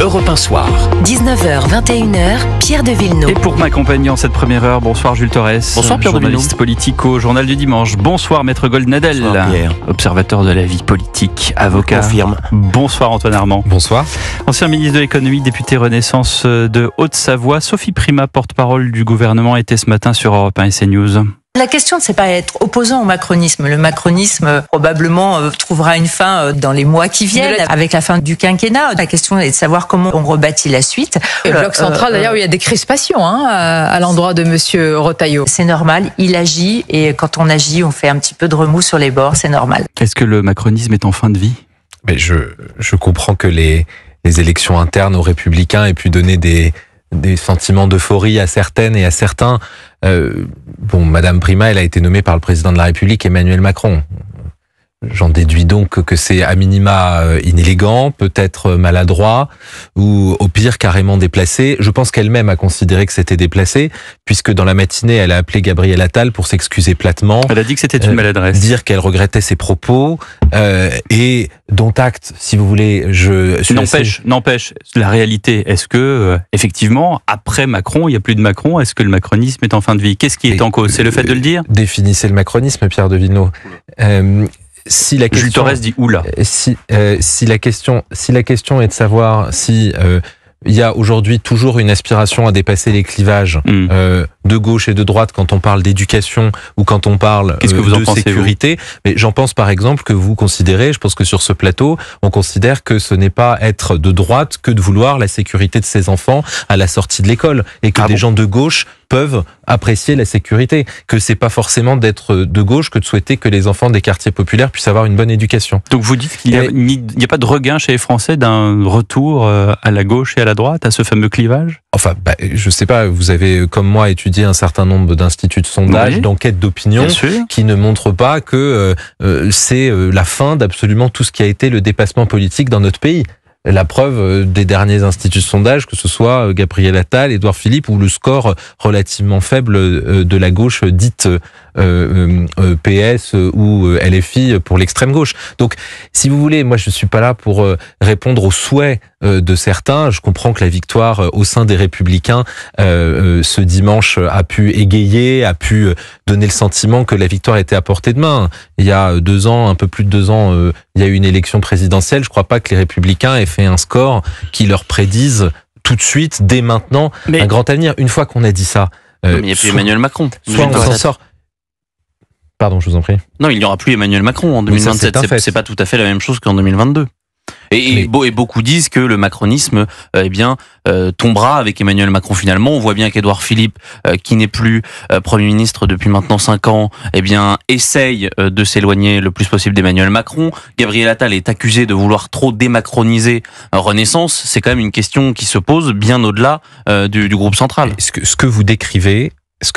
Europe 1 Soir. 19h, 21h, Pierre de Villeneuve. Et pour m'accompagner en cette première heure, bonsoir Jules Torres. Bonsoir Pierre de Villeneuve. Journaliste politique au Journal du Dimanche. Bonsoir Maître Goldnadel. Bonsoir Pierre. Observateur de la vie politique, avocat. Confirme. Bonsoir Antoine Armand. Bonsoir. Ancien ministre de l'économie, député Renaissance de Haute-Savoie. Sophie Primas, porte-parole du gouvernement, était ce matin sur Europe 1 et CNews. La question, c'est pas être opposant au macronisme. Le macronisme, probablement, trouvera une fin dans les mois qui viennent, avec la fin du quinquennat. La question est de savoir comment on rebâtit la suite. Le bloc central, d'ailleurs, il y a des crispations à l'endroit de Monsieur Retailleau. C'est normal, il agit, et quand on agit, on fait un petit peu de remous sur les bords, c'est normal. Est-ce que le macronisme est en fin de vie ? Mais je comprends que les élections internes aux Républicains aient pu donner des sentiments d'euphorie à certaines et à certains. Madame Primas, elle a été nommée par le président de la République, Emmanuel Macron. J'en déduis donc que c'est à minima inélégant, peut-être maladroit, ou au pire carrément déplacé. Je pense qu'elle-même a considéré que c'était déplacé, puisque dans la matinée, elle a appelé Gabriel Attal pour s'excuser platement. Elle a dit que c'était une maladresse. Dire qu'elle regrettait ses propos, et dont acte, si vous voulez, N'empêche, la réalité, est-ce que, effectivement, après Macron, il n'y a plus de Macron, est-ce que le macronisme est en fin de vie ? Qu'est-ce qui est en cause ? C'est le fait de le dire ? Définissez le macronisme, Pierre de Villeneuve. Si la question, Jules Torres dit oula. Si la question est de savoir si il y a aujourd'hui toujours une aspiration à dépasser les clivages de gauche et de droite quand on parle d'éducation ou quand on parle de sécurité. Mais j'en pense par exemple que vous considérez, je pense que sur ce plateau, on considère que ce n'est pas être de droite que de vouloir la sécurité de ses enfants à la sortie de l'école et que des gens de gauche peuvent apprécier la sécurité, que c'est pas forcément d'être de gauche que de souhaiter que les enfants des quartiers populaires puissent avoir une bonne éducation. Donc vous dites qu'il n'y a pas de regain chez les Français d'un retour à la gauche et à la droite, à ce fameux clivage ? Enfin, je sais pas, vous avez comme moi étudié un certain nombre d'instituts de sondage, d'enquêtes d'opinion qui ne montrent pas que c'est la fin d'absolument tout ce qui a été le dépassement politique dans notre pays. La preuve des derniers instituts de sondage, que ce soit Gabriel Attal, Édouard Philippe ou le score relativement faible de la gauche dite PS ou LFI pour l'extrême gauche. Donc, si vous voulez, moi je suis pas là pour répondre aux souhaits de certains. Je comprends que la victoire au sein des Républicains ce dimanche a pu égayer, a pu donner le sentiment que la victoire était à portée de main. Il y a 2 ans, un peu plus de 2 ans, il y a eu une élection présidentielle. Je crois pas que les Républicains aient fait un score qui leur prédise tout de suite, dès maintenant, un grand avenir. Une fois qu'on a dit ça, mais il n'y a plus Emmanuel Macron. Soit on s'en sort. Pardon, je vous en prie. Non, il n'y aura plus Emmanuel Macron en 2027. C'est pas tout à fait la même chose qu'en 2022. Et beaucoup disent que le macronisme, tombera avec Emmanuel Macron finalement. On voit bien qu'Édouard Philippe, qui n'est plus Premier ministre depuis maintenant 5 ans, essaye de s'éloigner le plus possible d'Emmanuel Macron. Gabriel Attal est accusé de vouloir trop démacroniser Renaissance. C'est quand même une question qui se pose bien au-delà du groupe central. Ce que vous décrivez, c'est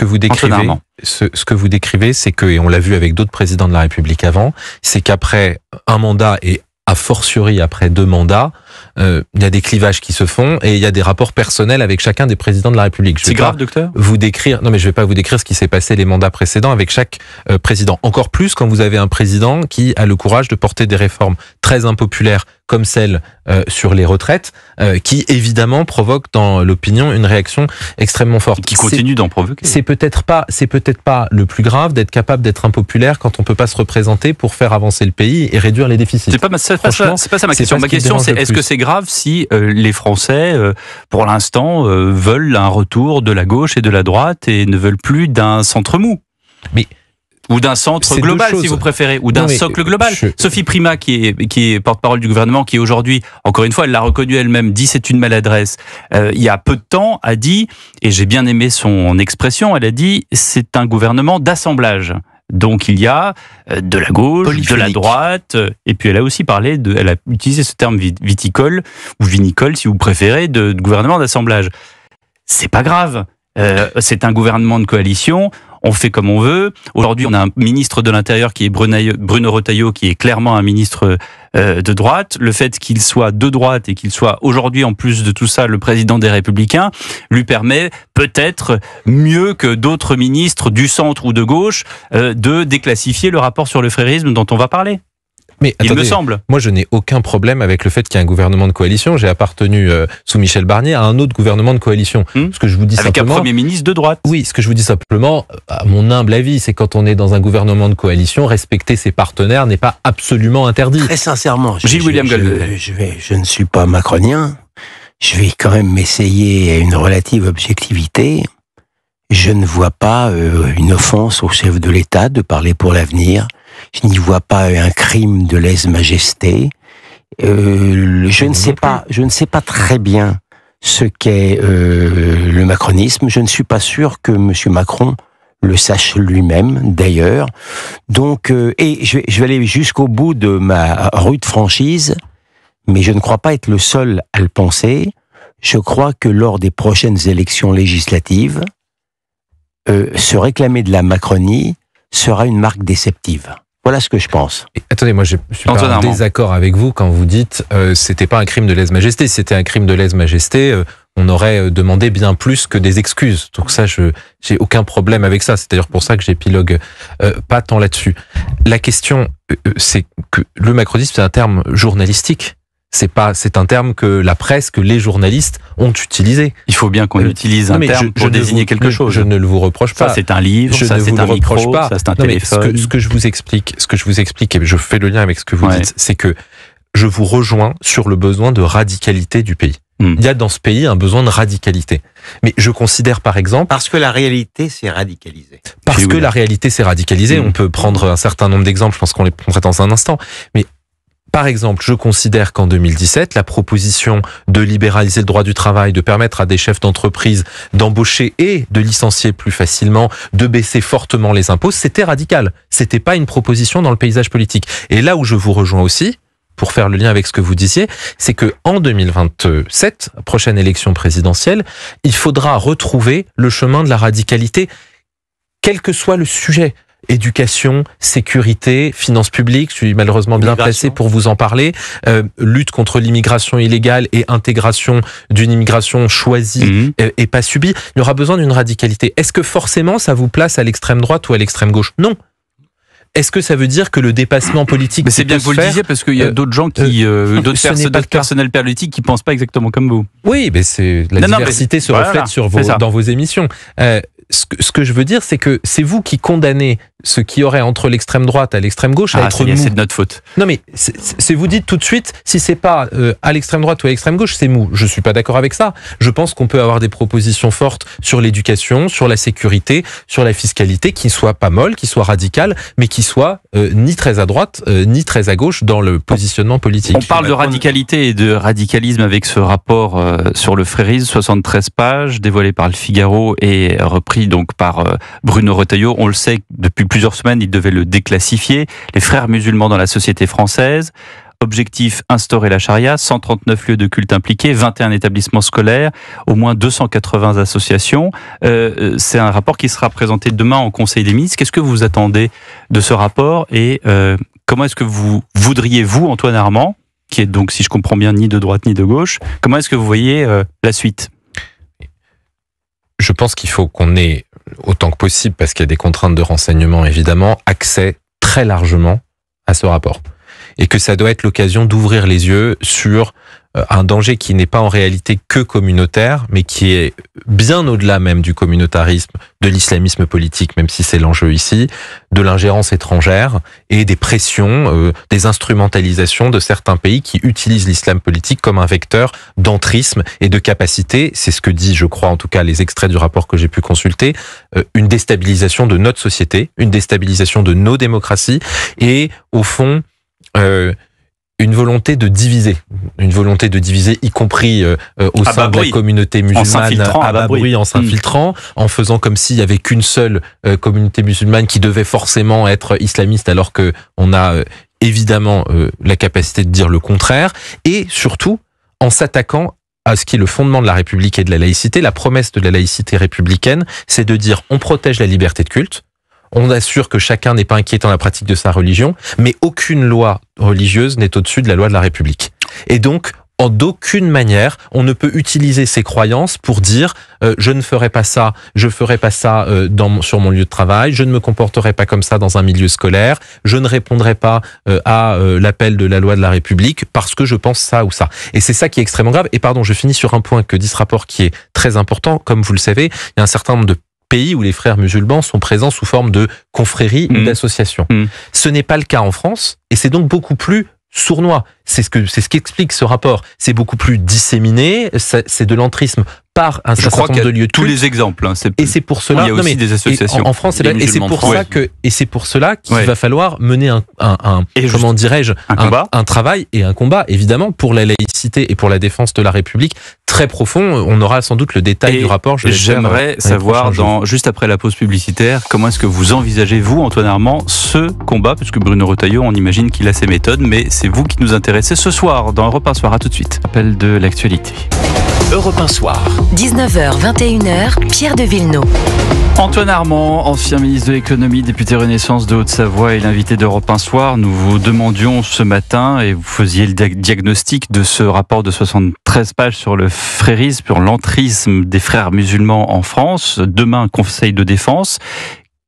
que, et on l'a vu avec d'autres présidents de la République avant, c'est qu'après un mandat et a fortiori après 2 mandats, il y a des clivages qui se font et il y a des rapports personnels avec chacun des présidents de la République. C'est grave, docteur ? Je vais pas vous décrire ce qui s'est passé les mandats précédents avec chaque président. Encore plus quand vous avez un président qui a le courage de porter des réformes très impopulaires comme celle sur les retraites, qui évidemment provoque dans l'opinion une réaction extrêmement forte. Qui continue d'en provoquer. C'est peut-être pas le plus grave d'être capable d'être impopulaire quand on peut pas se représenter pour faire avancer le pays et réduire les déficits. C'est pas ça ma question. Ma question, c'est est-ce que c'est grave si les Français, pour l'instant, veulent un retour de la gauche et de la droite et ne veulent plus d'un centre mou ? Ou d'un centre global, si vous préférez, ou d'un socle global. Sophie Primas, qui est porte-parole du gouvernement, qui aujourd'hui, encore une fois, elle l'a reconnu elle-même, dit c'est une maladresse. Il y a peu de temps, a dit, et j'ai bien aimé son expression, elle a dit c'est un gouvernement d'assemblage. Donc il y a de la gauche, de la droite, et puis elle a aussi parlé elle a utilisé ce terme viticole, ou vinicole, si vous préférez, de gouvernement d'assemblage. C'est pas grave. C'est un gouvernement de coalition. On fait comme on veut. Aujourd'hui, on a un ministre de l'Intérieur qui est Bruno Retailleau, qui est clairement un ministre de droite. Le fait qu'il soit de droite et qu'il soit aujourd'hui, en plus de tout ça, le président des Républicains, lui permet peut-être mieux que d'autres ministres du centre ou de gauche de déclassifier le rapport sur le frérisme dont on va parler. Mais attendez, il me semble. Moi, je n'ai aucun problème avec le fait qu'il y ait un gouvernement de coalition. J'ai appartenu sous Michel Barnier à un autre gouvernement de coalition. Ce que je vous dis avec simplement, un Premier ministre de droite. Oui, ce que je vous dis simplement, à mon humble avis, c'est quand on est dans un gouvernement de coalition, respecter ses partenaires n'est pas absolument interdit. Très sincèrement, Gilles-William Galvez. Je ne suis pas macronien. Je vais quand même m'essayer à une relative objectivité. Je ne vois pas une offense au chef de l'État de parler pour l'avenir. Je n'y vois pas un crime de lèse-majesté. Je ne sais pas très bien ce qu'est le macronisme. Je ne suis pas sûr que M. Macron le sache lui-même, d'ailleurs. Donc, et je vais aller jusqu'au bout de ma rude franchise, mais je ne crois pas être le seul à le penser. Je crois que lors des prochaines élections législatives, se réclamer de la Macronie sera une marque déceptive. Voilà ce que je pense. Et, attendez, moi je suis pas en désaccord avec vous quand vous dites c'était pas un crime de lèse-majesté. Si c'était un crime de lèse-majesté, on aurait demandé bien plus que des excuses. Donc ça, j'ai aucun problème avec ça. C'est d'ailleurs pour ça que j'épilogue pas tant là-dessus. La question, c'est que le macronisme, c'est un terme journalistique. C'est un terme que la presse, que les journalistes ont utilisé. Il faut bien qu'on utilise un terme pour désigner quelque chose. Je ne vous reproche pas. Ça, c'est un livre, ça, c'est un micro, ça, c'est un téléphone. Ce que je vous explique, et je fais le lien avec ce que vous dites, c'est que je vous rejoins sur le besoin de radicalité du pays. Il y a dans ce pays un besoin de radicalité. Mais je considère par exemple... Parce que la réalité s'est radicalisée. La réalité s'est radicalisée. On peut prendre un certain nombre d'exemples, je pense qu'on les prendra dans un instant. Mais par exemple, je considère qu'en 2017, la proposition de libéraliser le droit du travail, de permettre à des chefs d'entreprise d'embaucher et de licencier plus facilement, de baisser fortement les impôts, c'était radical. C'était pas une proposition dans le paysage politique. Et là où je vous rejoins aussi, pour faire le lien avec ce que vous disiez, c'est que en 2027, prochaine élection présidentielle, il faudra retrouver le chemin de la radicalité, quel que soit le sujet. Éducation, sécurité, finances publiques, je suis malheureusement bien placé pour vous en parler, lutte contre l'immigration illégale et intégration d'une immigration choisie et pas subie. Il y aura besoin d'une radicalité. Est-ce que forcément ça vous place à l'extrême droite ou à l'extrême gauche? Non. Est-ce que ça veut dire que le dépassement politique... Mais c'est bien que vous le disiez, parce qu'il y a d'autres gens qui, d'autres personnels politiques qui pensent pas exactement comme vous. Oui, mais c'est la diversité se reflète dans vos émissions. Ce que je veux dire, c'est que c'est vous qui condamnez ce qui aurait entre l'extrême droite à l'extrême gauche à être mou. C'est de notre faute. Non mais c'est vous dites tout de suite, si c'est pas à l'extrême droite ou à l'extrême gauche, c'est mou. Je suis pas d'accord avec ça. Je pense qu'on peut avoir des propositions fortes sur l'éducation, sur la sécurité, sur la fiscalité, qui soient pas molles, qui soient radicales, mais qui soient ni très à droite, ni très à gauche dans le positionnement politique. On parle de radicalité et de radicalisme avec ce rapport sur le frérisme, 73 pages, dévoilé par Le Figaro et repris donc par Bruno Retailleau. On le sait depuis plusieurs semaines, il devait le déclassifier. Les frères musulmans dans la société française. Objectif, instaurer la charia, 139 lieux de culte impliqués, 21 établissements scolaires, au moins 280 associations. C'est un rapport qui sera présenté demain en Conseil des ministres. Qu'est-ce que vous attendez de ce rapport et comment est-ce que vous voudriez, vous, Antoine Armand, qui est donc, si je comprends bien, ni de droite ni de gauche, comment est-ce que vous voyez la suite ? Je pense qu'il faut qu'on ait, autant que possible, parce qu'il y a des contraintes de renseignement évidemment, accès très largement à ce rapport. Et que ça doit être l'occasion d'ouvrir les yeux sur un danger qui n'est pas en réalité que communautaire, mais qui est bien au-delà même du communautarisme, de l'islamisme politique, même si c'est l'enjeu ici, de l'ingérence étrangère et des pressions, des instrumentalisations de certains pays qui utilisent l'islam politique comme un vecteur d'entrisme et de capacité, c'est ce que dit, je crois, en tout cas les extraits du rapport que j'ai pu consulter, une déstabilisation de notre société, une déstabilisation de nos démocraties et, au fond, une volonté de diviser, y compris au sein de la communauté musulmane, à bas bruit, en s'infiltrant, en faisant comme s'il y avait qu'une seule communauté musulmane qui devait forcément être islamiste, alors que on a évidemment la capacité de dire le contraire, et surtout en s'attaquant à ce qui est le fondement de la République et de la laïcité. La promesse de la laïcité républicaine, c'est de dire on protège la liberté de culte, on assure que chacun n'est pas inquiet dans la pratique de sa religion, mais aucune loi religieuse n'est au-dessus de la loi de la République. Et donc, d'aucune manière, on ne peut utiliser ses croyances pour dire je ne ferai pas ça, je ferai pas ça sur mon lieu de travail, je ne me comporterai pas comme ça dans un milieu scolaire, je ne répondrai pas à l'appel de la loi de la République parce que je pense ça ou ça. Et c'est ça qui est extrêmement grave. Et pardon, je finis sur un point que dit ce rapport qui est très important. Comme vous le savez, il y a un certain nombre de pays où les frères musulmans sont présents sous forme de confréries ou d'associations. Ce n'est pas le cas en France et c'est donc beaucoup plus sournois. C'est ce qu'explique ce rapport. C'est beaucoup plus disséminé, c'est de l'entrisme par un certain nombre de lieux de culte. Tous les exemples. Et c'est pour cela. Il y a aussi des associations. En France, c'est pour cela qu'il va falloir mener un travail et un combat, évidemment, pour la laïcité et pour la défense de la République très profond. On aura sans doute le détail du rapport. J'aimerais savoir, juste après la pause publicitaire, comment est-ce que vous envisagez, vous, Antoine Armand, ce combat, parce que Bruno Retailleau, on imagine qu'il a ses méthodes, mais c'est vous qui nous intéressez ce soir dans Europe 1 Soir. À tout de suite. Appel de l'actualité. Europe 1 Soir. 19h, 21h, Pierre de Villeneuve. Antoine Armand, ancien ministre de l'économie, député Renaissance de Haute-Savoie et l'invité d'Europe 1 Soir. Nous vous demandions ce matin, et vous faisiez le diagnostic de ce rapport de 73 pages sur le frérisme, sur l'entrisme des frères musulmans en France. Demain, Conseil de défense.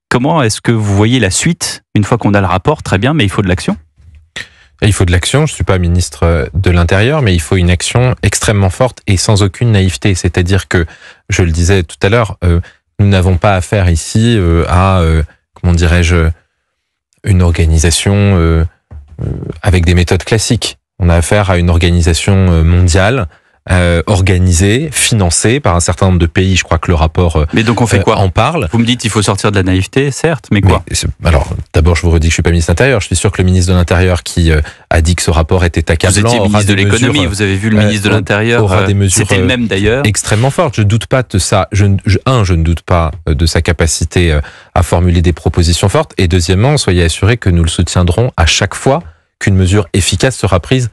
Comment est-ce que vous voyez la suite? Une fois qu'on a le rapport, très bien, mais il faut de l'action. Il faut de l'action. Je suis pas ministre de l'Intérieur, mais il faut une action extrêmement forte et sans aucune naïveté. C'est-à-dire que, je le disais tout à l'heure, nous n'avons pas affaire ici à, comment dirais-je, une organisation avec des méthodes classiques. On a affaire à une organisation mondiale, organisée, financée par un certain nombre de pays. Je crois que le rapport mais donc on fait quoi en parle. Vous me dites qu'il faut sortir de la naïveté, certes, mais quoi? Alors, d'abord, je vous redis que je suis pas ministre de l'Intérieur. Je suis sûr que le ministre de l'Intérieur qui a dit que ce rapport était accablant. Vous étiez ministre de l'économie, vous avez vu le ministre de l'Intérieur. C'était le même d'ailleurs. Extrêmement forte. Je doute pas de ça. Je ne doute pas de sa capacité à formuler des propositions fortes. Et deuxièmement, soyez assurés que nous le soutiendrons à chaque fois qu'une mesure efficace sera prise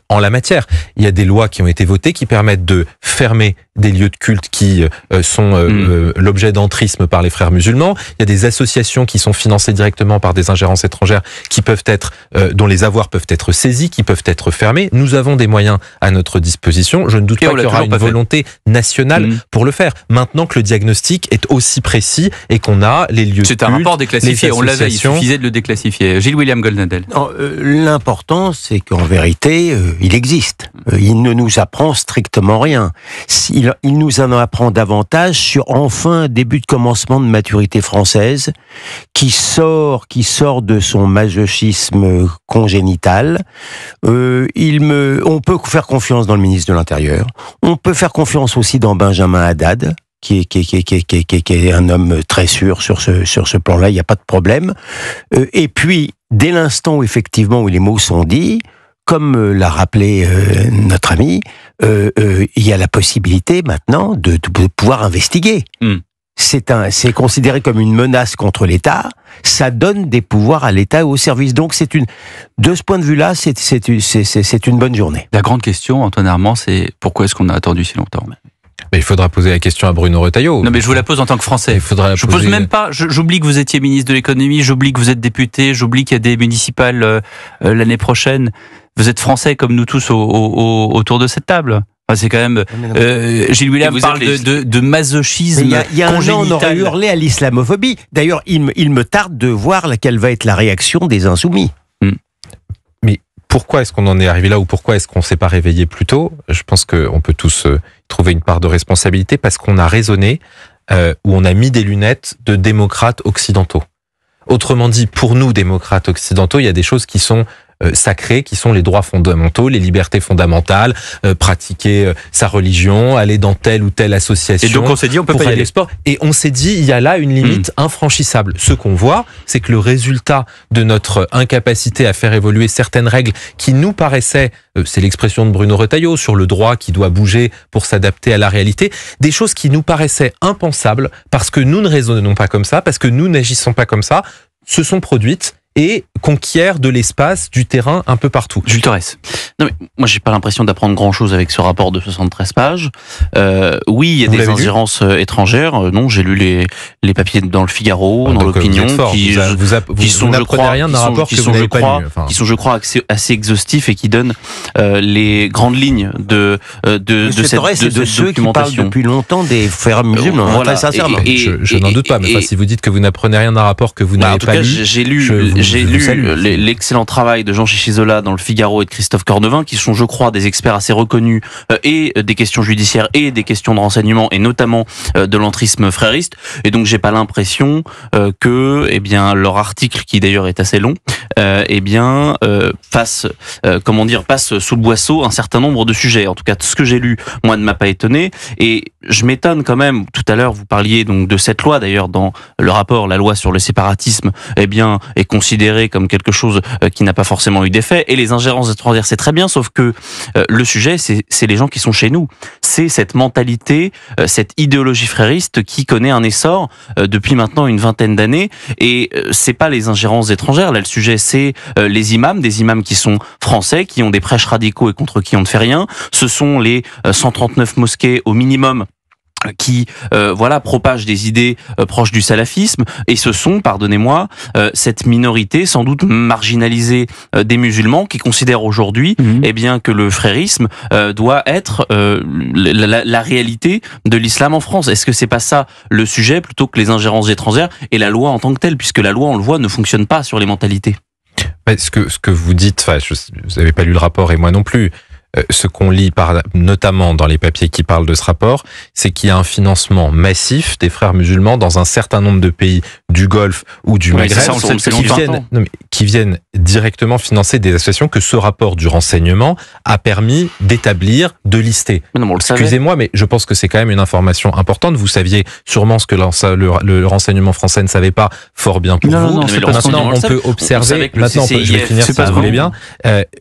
en la matière. Il y a des lois qui ont été votées qui permettent de fermer des lieux de culte qui sont l'objet d'entrisme par les frères musulmans. Il y a des associations qui sont financées directement par des ingérences étrangères qui peuvent être, dont les avoirs peuvent être saisis, qui peuvent être fermés. Nous avons des moyens à notre disposition. Je ne doute pas qu'il y aura une volonté nationale pour le faire. Maintenant que le diagnostic est aussi précis et qu'on a les lieux de culte. C'est un rapport déclassifié. On l'avait, il suffisait de le déclassifier. Gilles-William Goldnadel. L'important, c'est qu'en vérité, il existe. Il ne nous apprend strictement rien. Il nous en apprend davantage sur enfin un début de commencement de maturité française qui sort de son masochisme congénital. On peut faire confiance dans le ministre de l'Intérieur. On peut faire confiance aussi dans Benjamin Haddad, qui est un homme très sûr sur ce plan-là. Il n'y a pas de problème. Et puis, dès l'instant où effectivement où les mots sont dits, comme l'a rappelé notre ami, il y a la possibilité maintenant de pouvoir investiguer. C'est considéré comme une menace contre l'État. Ça donne des pouvoirs à l'État et aux services. Donc de ce point de vue-là, c'est une bonne journée. La grande question, Antoine Armand, c'est pourquoi est-ce qu'on a attendu si longtemps? Mais il faudra poser la question à Bruno Retailleau. Non, mais je vous la pose en tant que Français. Je pose même pas. J'oublie que vous étiez ministre de l'économie. J'oublie que vous êtes député. J'oublie qu'il y a des municipales l'année prochaine. Vous êtes Français comme nous tous autour de cette table. Enfin, c'est quand même. Gilles William parle de masochisme. Il y a un an, on aurait hurlé à l'islamophobie. D'ailleurs, il me tarde de voir quelle va être la réaction des insoumis. Mais pourquoi est-ce qu'on en est arrivé là, ou pourquoi est-ce qu'on s'est pas réveillé plus tôt? Je pense qu'on peut tous trouver une part de responsabilité parce qu'on a raisonné ou on a mis des lunettes de démocrates occidentaux. Autrement dit, pour nous, démocrates occidentaux, il y a des choses qui sont sacrés, qui sont les droits fondamentaux, les libertés fondamentales, pratiquer sa religion, aller dans telle ou telle association. Et donc on s'est dit on peut pas y aller. Sport. Et on s'est dit il y a là une limite infranchissable. Ce qu'on voit, c'est que le résultat de notre incapacité à faire évoluer certaines règles qui nous paraissaient, c'est l'expression de Bruno Retailleau, sur le droit qui doit bouger pour s'adapter à la réalité, des choses qui nous paraissaient impensables parce que nous ne raisonnons pas comme ça, parce que nous n'agissons pas comme ça, se sont produites. et conquiert de l'espace, du terrain un peu partout. Jules Torres. Non, mais moi, j'ai pas l'impression d'apprendre grand-chose avec ce rapport de 73 pages. Oui, il y a des ingérences étrangères. Non, j'ai lu les papiers dans le Figaro, dans l'Opinion, qui sont, je crois, assez exhaustifs et qui donnent les grandes lignes de cette ceux qui parlent documentation. depuis longtemps des frères musulmans. Voilà. Très sincèrement. Je n'en doute pas, mais si vous dites que vous n'apprenez rien d'un rapport que vous n'avez pas lu, j'ai lu l'excellent travail de Jean Chichizola dans le Figaro et de Christophe Cornevin, qui sont, je crois, des experts assez reconnus et des questions judiciaires et des questions de renseignement, et notamment de l'entrisme frériste. Et donc, j'ai pas l'impression que, leur article, qui d'ailleurs est assez long, passe sous le boisseau un certain nombre de sujets. En tout cas, tout ce que j'ai lu, moi, ne m'a pas étonné. Et je m'étonne quand même. Tout à l'heure, vous parliez donc de cette loi. D'ailleurs, dans le rapport, la loi sur le séparatisme, est considérée comme quelque chose qui n'a pas forcément eu d'effet. Et les ingérences étrangères, c'est très bien, sauf que le sujet, c'est les gens qui sont chez nous. C'est cette mentalité, cette idéologie frériste qui connaît un essor depuis maintenant une vingtaine d'années. Et c'est pas les ingérences étrangères. Là, le sujet, c'est les imams, des imams qui sont français, qui ont des prêches radicaux et contre qui on ne fait rien. Ce sont les 139 mosquées au minimum qui propagent des idées proches du salafisme, et ce sont, pardonnez-moi, cette minorité sans doute marginalisée des musulmans qui considèrent aujourd'hui que le frérisme doit être la réalité de l'islam en France. Est-ce que c'est pas ça le sujet, plutôt que les ingérences étrangères et la loi en tant que telle, puisque la loi, on le voit, ne fonctionne pas sur les mentalités? Ce que vous dites, vous n'avez pas lu le rapport et moi non plus. Ce qu'on lit notamment dans les papiers qui parlent de ce rapport, c'est qu'il y a un financement massif des frères musulmans dans un certain nombre de pays du Golfe ou du Maghreb qui viennent directement financer des associations que ce rapport du renseignement a permis d'établir, de lister. Excusez-moi, mais je pense que c'est quand même une information importante. Vous saviez sûrement ce que le renseignement français ne savait pas, fort bien pour vous. Maintenant, on peut observer. Je vais finir si vous voulez bien.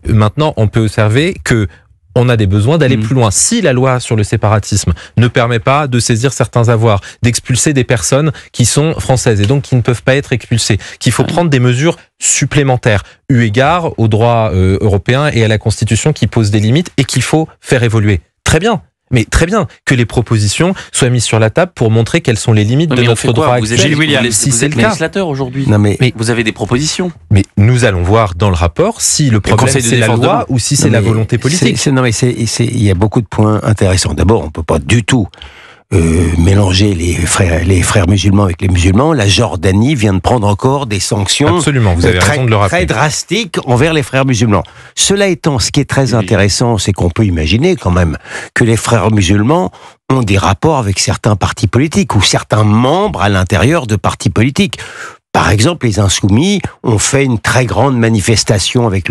Maintenant, on peut observer que on a des besoins d'aller plus loin. Si la loi sur le séparatisme ne permet pas de saisir certains avoirs, d'expulser des personnes qui sont françaises et donc qui ne peuvent pas être expulsées, qu'il faut prendre des mesures supplémentaires, eu égard au droit européen et à la Constitution qui pose des limites et qu'il faut faire évoluer. Très bien. Mais très bien que les propositions soient mises sur la table pour montrer quelles sont les limites de notre droit actuel. Vous êtes législateur aujourd'hui. Mais vous avez des propositions. Mais nous allons voir dans le rapport si le problème c'est la loi ou si c'est la volonté politique. Il y a beaucoup de points intéressants. D'abord, on peut pas du tout mélanger les frères musulmans avec les musulmans. La Jordanie vient de prendre encore des sanctions Absolument, vous avez raison de le rappeler. Très drastiques envers les frères musulmans. Cela étant, ce qui est très intéressant, c'est qu'on peut imaginer quand même que les frères musulmans ont des rapports avec certains partis politiques ou certains membres à l'intérieur de partis politiques. Par exemple, les Insoumis ont fait une très grande manifestation avec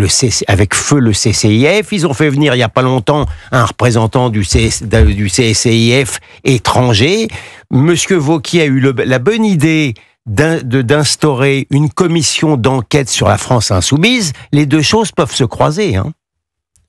feu le CCIF. Ils ont fait venir il y a pas longtemps un représentant du CCIF étranger. Monsieur Wauquiez a eu la bonne idée d'instaurer une commission d'enquête sur la France insoumise. Les deux choses peuvent se croiser, hein.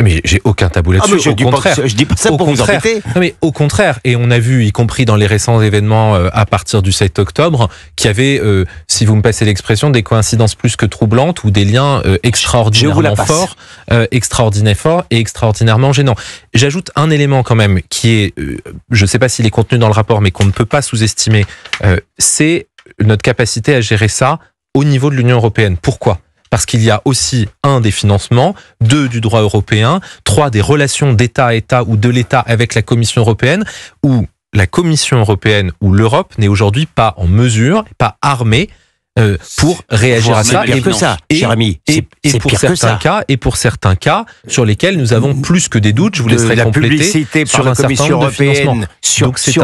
Mais j'ai aucun tabou là-dessus. Je dis pas ça pour vous embêter. Non, mais au contraire, et on a vu, y compris dans les récents événements à partir du 7 octobre, qu'il y avait, si vous me passez l'expression, des coïncidences plus que troublantes ou des liens extraordinairement forts et extraordinairement gênants. J'ajoute un élément quand même qui est, je ne sais pas s'il est contenu dans le rapport, mais qu'on ne peut pas sous-estimer, c'est notre capacité à gérer ça au niveau de l'Union européenne. Pourquoi ? Parce qu'il y a aussi 1 des financements, 2 du droit européen, 3 des relations d'État à État ou de l'État avec la Commission européenne, où la Commission européenne ou l'Europe n'est aujourd'hui pas en mesure, pas armée pour réagir à ça. Cher ami, et pour certains cas sur lesquels nous avons plus que des doutes, je vous laisserai la compléter, publicité sur par la un certain Commission nombre de financements.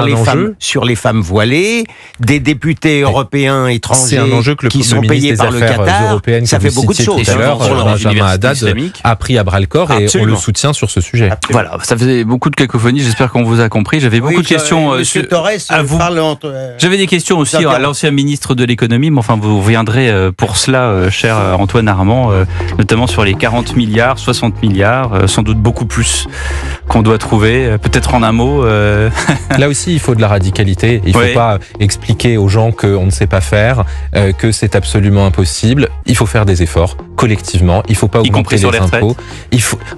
européenne sur les femmes voilées, des députés européens étrangers c'est un enjeu que qui sont payés par le Qatar. Ça fait beaucoup de choses. Tout à l'heure, Benjamin Haddad a pris à bras le corps et on le soutient sur ce sujet. Voilà, ça faisait beaucoup de cacophonie, j'espère qu'on vous a compris. J'avais beaucoup de questions Monsieur Torres à vous. J'avais des questions aussi à l'ancien ministre de l'économie, mais enfin Vous reviendrez pour cela, cher Antoine Armand, notamment sur les 40 milliards, 60 milliards, sans doute beaucoup plus qu'on doit trouver. Peut-être en un mot. Là aussi, il faut de la radicalité. Il ne faut pas expliquer aux gens qu'on ne sait pas faire, que c'est absolument impossible. Il faut faire des efforts collectivement. Il ne faut pas augmenter les impôts.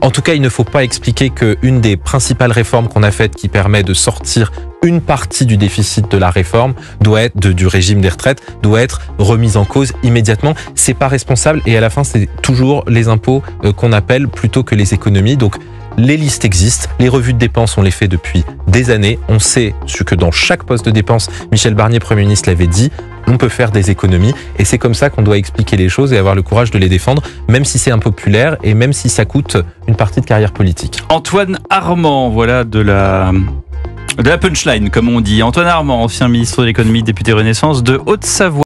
En tout cas, il ne faut pas expliquer qu'une des principales réformes qu'on a faites qui permet de sortir une partie du déficit de la réforme du régime des retraites doit être remise en cause immédiatement. C'est pas responsable et à la fin, c'est toujours les impôts qu'on appelle plutôt que les économies. Donc, les listes existent, les revues de dépenses, on les fait depuis des années. On sait ce que dans chaque poste de dépense, Michel Barnier, Premier ministre, l'avait dit, on peut faire des économies. Et c'est comme ça qu'on doit expliquer les choses et avoir le courage de les défendre, même si c'est impopulaire et même si ça coûte une partie de carrière politique. Antoine Armand, voilà de la punchline, comme on dit. Antoine Armand, ancien ministre de l'économie, député Renaissance de Haute-Savoie.